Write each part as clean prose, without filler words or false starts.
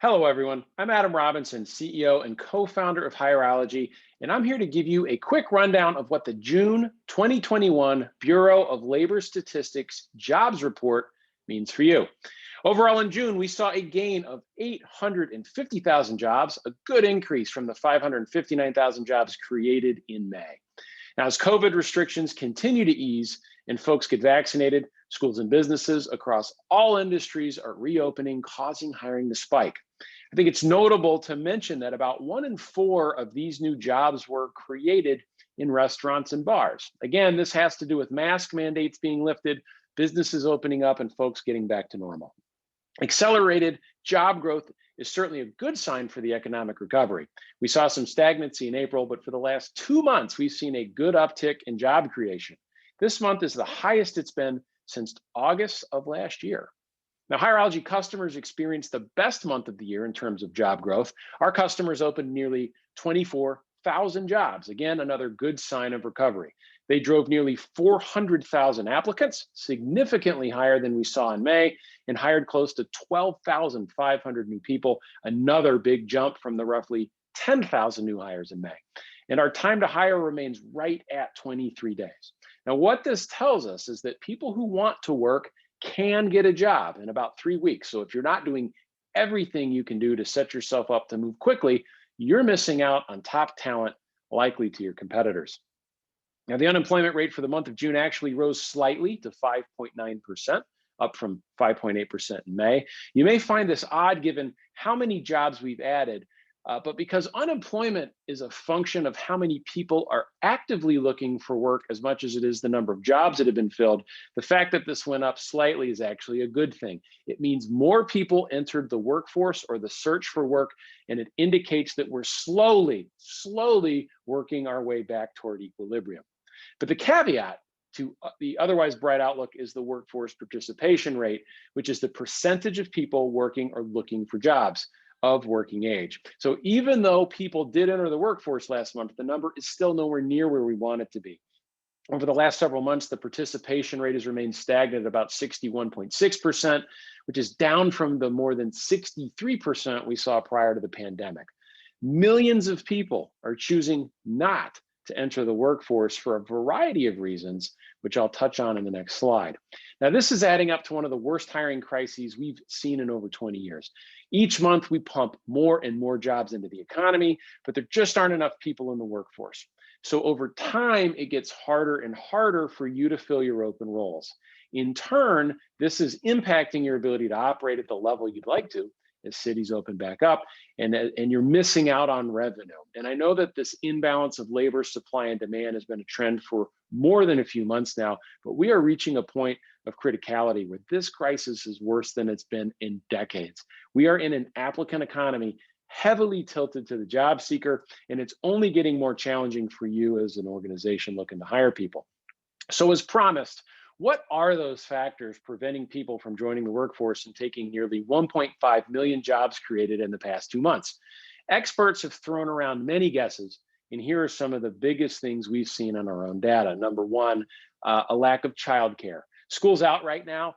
Hello, everyone. I'm Adam Robinson, CEO and co-founder of Hireology, and I'm here to give you a quick rundown of what the June 2021 Bureau of Labor Statistics Jobs Report means for you. Overall, in June, we saw a gain of 850,000 jobs, a good increase from the 559,000 jobs created in May. Now, as COVID restrictions continue to ease and folks get vaccinated, schools and businesses across all industries are reopening, causing hiring to spike. I think it's notable to mention that about 1 in 4 of these new jobs were created in restaurants and bars. Again, this has to do with mask mandates being lifted, businesses opening up, and folks getting back to normal. Accelerated job growth is certainly a good sign for the economic recovery. We saw some stagnancy in April, but for the last 2 months, we've seen a good uptick in job creation. This month is the highest it's been since August of last year. Now, Hireology customers experienced the best month of the year in terms of job growth. Our customers opened nearly 24,000 jobs. Again, another good sign of recovery. They drove nearly 400,000 applicants, significantly higher than we saw in May, and hired close to 12,500 new people, another big jump from the roughly 10,000 new hires in May. And our time to hire remains right at 23 days. Now, what this tells us is that people who want to work can get a job in about 3 weeks. So if you're not doing everything you can do to set yourself up to move quickly, you're missing out on top talent, likely to your competitors. Now, the unemployment rate for the month of June actually rose slightly to 5.9%, up from 5.8% in May. You may find this odd given how many jobs we've added, but because unemployment is a function of how many people are actively looking for work as much as it is the number of jobs that have been filled, the fact that this went up slightly is actually a good thing. It means more people entered the workforce or the search for work, and it indicates that we're slowly working our way back toward equilibrium. But the caveat to the otherwise bright outlook is the workforce participation rate, which is the percentage of people working or looking for jobs of working age. So even though people did enter the workforce last month, the number is still nowhere near where we want it to be. Over the last several months, the participation rate has remained stagnant at about 61.6%, which is down from the more than 63% we saw prior to the pandemic. Millions of people are choosing not to enter the workforce for a variety of reasons, which I'll touch on in the next slide. Now, this is adding up to one of the worst hiring crises we've seen in over 20 years. Each month, we pump more and more jobs into the economy, but there just aren't enough people in the workforce. So over time, it gets harder and harder for you to fill your open roles. In turn, this is impacting your ability to operate at the level you'd like to as cities open back up, and you're missing out on revenue. And I know that this imbalance of labor supply and demand has been a trend for more than a few months now, but we are reaching a point of criticality where this crisis is worse than it's been in decades. We are in an applicant economy heavily tilted to the job seeker, and it's only getting more challenging for you as an organization looking to hire people. So as promised, what are those factors preventing people from joining the workforce and taking nearly 1.5 million jobs created in the past 2 months? Experts have thrown around many guesses, and here are some of the biggest things we've seen on our own data. Number one, a lack of childcare. School's out right now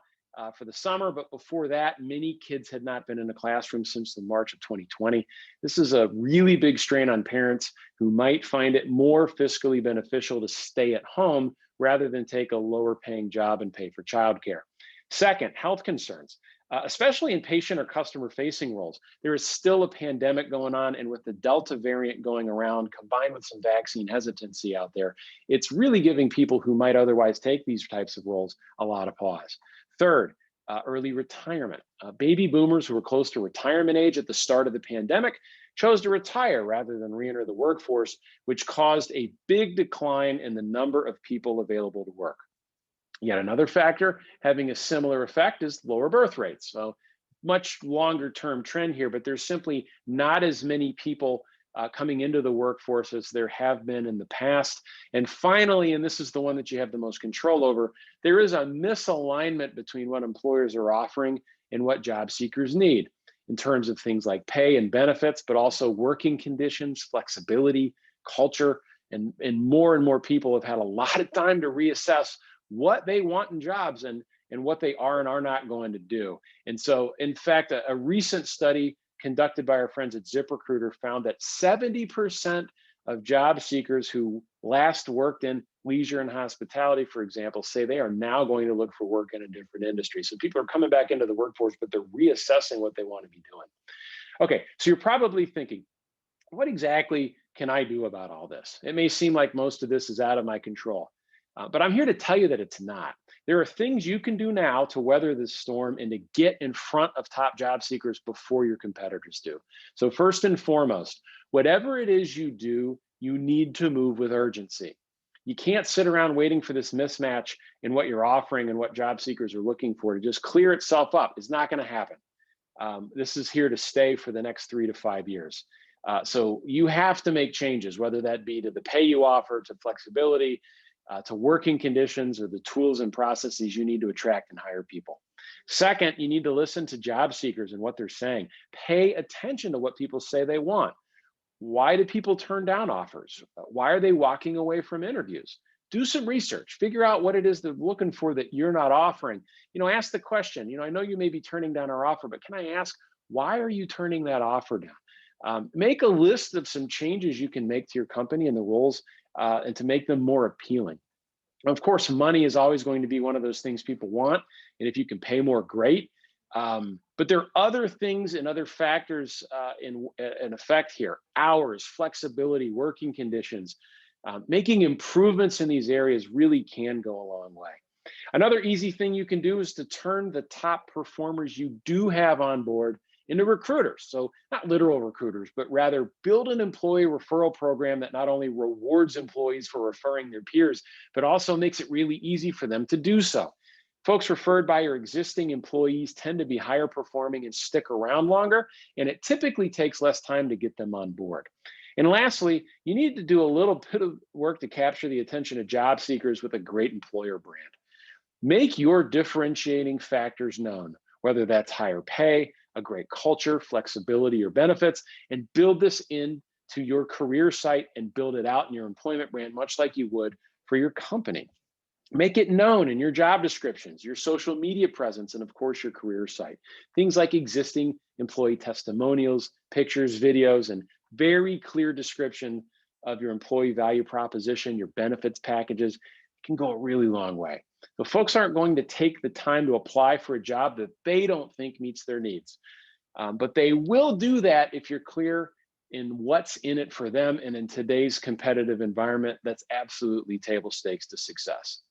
for the summer, but before that, many kids had not been in a classroom since the March of 2020. This is a really big strain on parents who might find it more fiscally beneficial to stay at home rather than take a lower paying job and pay for childcare. Second, health concerns, especially in patient or customer facing roles. There is still a pandemic going on, and with the Delta variant going around, combined with some vaccine hesitancy out there, it's really giving people who might otherwise take these types of roles a lot of pause. Third, early retirement. Baby boomers who were close to retirement age at the start of the pandemic chose to retire rather than re-enter the workforce, which caused a big decline in the number of people available to work. Yet another factor having a similar effect is lower birth rates. So much longer term trend here, but there's simply not as many people coming into the workforce as there have been in the past. And finally, and this is the one that you have the most control over, there is a misalignment between what employers are offering and what job seekers need in terms of things like pay and benefits, but also working conditions, flexibility, culture, and more people have had a lot of time to reassess what they want in jobs and what they are and are not going to do. And so, in fact, a recent study conducted by our friends at ZipRecruiter found that 70% of job seekers who last worked in leisure and hospitality, for example, say they are now going to look for work in a different industry. So people are coming back into the workforce, but they're reassessing what they want to be doing. Okay, so you're probably thinking, what exactly can I do about all this? It may seem like most of this is out of my control, but I'm here to tell you that it's not. There are things you can do now to weather this storm and to get in front of top job seekers before your competitors do. So first and foremost, whatever it is you do, you need to move with urgency. You can't sit around waiting for this mismatch in what you're offering and what job seekers are looking for to just clear itself up. It's not going to happen. This is here to stay for the next 3 to 5 years. So you have to make changes, whether that be to the pay you offer, to flexibility, to working conditions, or the tools and processes you need to attract and hire people. Second, you need to listen to job seekers and what they're saying. Pay attention to what people say they want. Why do people turn down offers? Why are they walking away from interviews? Do some research, figure out what it is they're looking for that you're not offering. Ask the question, I know you may be turning down our offer, but can I ask, why are you turning that offer down? Make a list of some changes you can make to your company and the roles and to make them more appealing. Of course, money is always going to be one of those things people want. And if you can pay more, great. But there are other things and other factors in effect here: hours, flexibility, working conditions. Making improvements in these areas really can go a long way. Another easy thing you can do is to turn the top performers you do have on board into recruiters. So not literal recruiters, but rather build an employee referral program that not only rewards employees for referring their peers, but also makes it really easy for them to do so. Folks referred by your existing employees tend to be higher performing and stick around longer, and it typically takes less time to get them on board. And lastly, you need to do a little bit of work to capture the attention of job seekers with a great employer brand. Make your differentiating factors known, whether that's higher pay, a great culture, flexibility, or benefits, and build this into your career site and build it out in your employment brand, much like you would for your company. Make it known in your job descriptions, your social media presence, and of course, your career site. Things like existing employee testimonials, pictures, videos, and very clear description of your employee value proposition, your benefits packages can go a really long way. So folks aren't going to take the time to apply for a job that they don't think meets their needs. But they will do that if you're clear in what's in it for them. And in today's competitive environment, that's absolutely table stakes to success.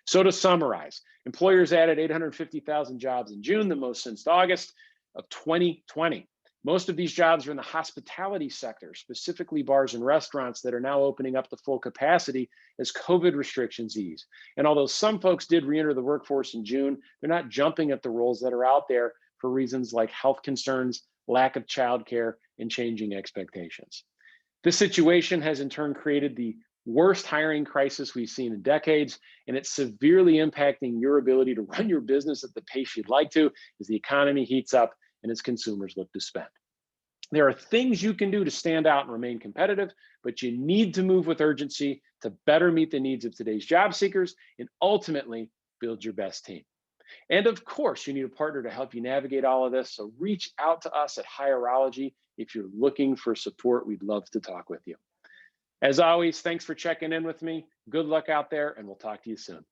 So to summarize, employers added 850,000 jobs in June, the most since August of 2020. Most of these jobs are in the hospitality sector, specifically bars and restaurants that are now opening up to full capacity as COVID restrictions ease. And although some folks did re-enter the workforce in June, they're not jumping at the roles that are out there for reasons like health concerns, lack of childcare, and changing expectations. This situation has in turn created the worst hiring crisis we've seen in decades, and it's severely impacting your ability to run your business at the pace you'd like to as the economy heats up and as consumers look to spend. There are things you can do to stand out and remain competitive, but you need to move with urgency to better meet the needs of today's job seekers and ultimately build your best team. And of course, you need a partner to help you navigate all of this. So reach out to us at Hireology if you're looking for support. We'd love to talk with you. As always, thanks for checking in with me. Good luck out there, and we'll talk to you soon.